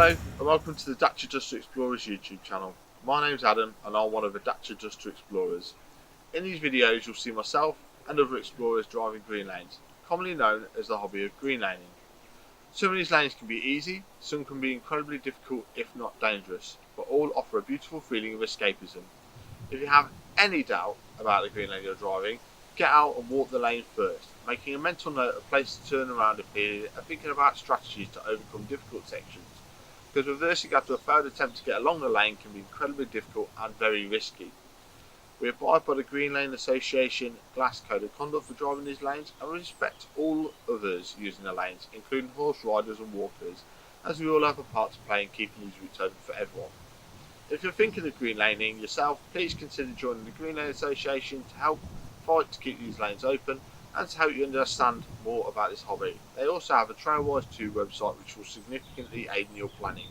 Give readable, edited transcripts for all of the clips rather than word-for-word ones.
Hello and welcome to the Dacia Duster Explorers YouTube channel. My name's Adam and I'm one of the Dacia Duster Explorers. In these videos you'll see myself and other explorers driving green lanes, commonly known as the hobby of green laning. Some of these lanes can be easy, some can be incredibly difficult if not dangerous, but all offer a beautiful feeling of escapism. If you have any doubt about the green lane you're driving, get out and walk the lane first, making a mental note of places to turn around a period and thinking about strategies to overcome difficult sections, because reversing after a failed attempt to get along the lane can be incredibly difficult and very risky. We abide by the Green Lane Association Glass Code of Conduct for driving these lanes and respect all others using the lanes, including horse riders and walkers, as we all have a part to play in keeping these routes open for everyone. If you're thinking of green laning yourself, please consider joining the Green Lane Association to help fight to keep these lanes open and to help you understand more about this hobby. They also have a Trailwise 2 website which will significantly aid in your planning.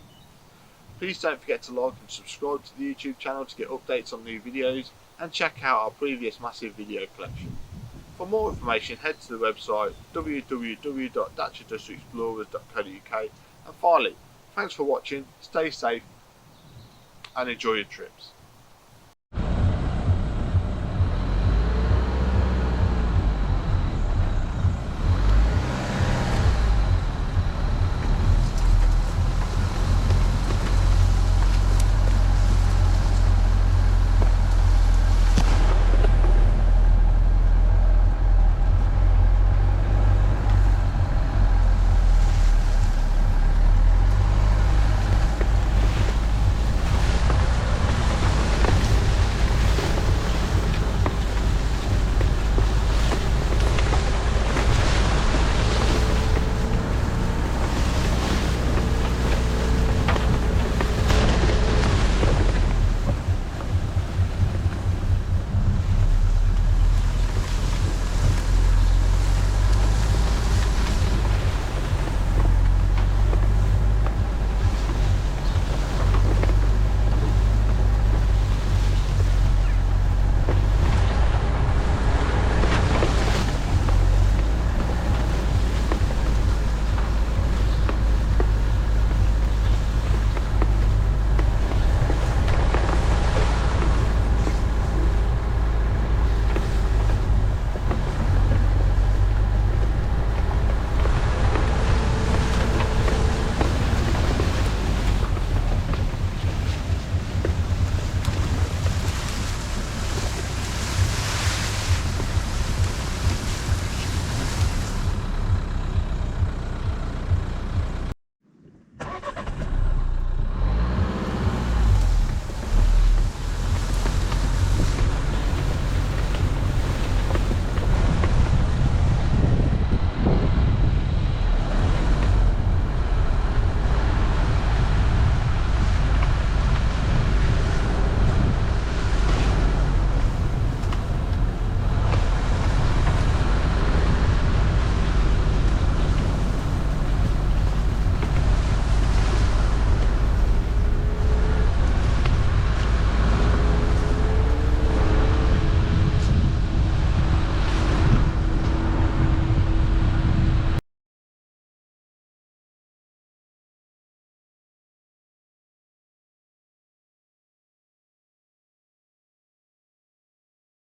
Please don't forget to like and subscribe to the YouTube channel to get updates on new videos and check out our previous massive video collection. For more information head to the website www.daciadusterexplorers.co.uk, and finally, thanks for watching, stay safe and enjoy your trips.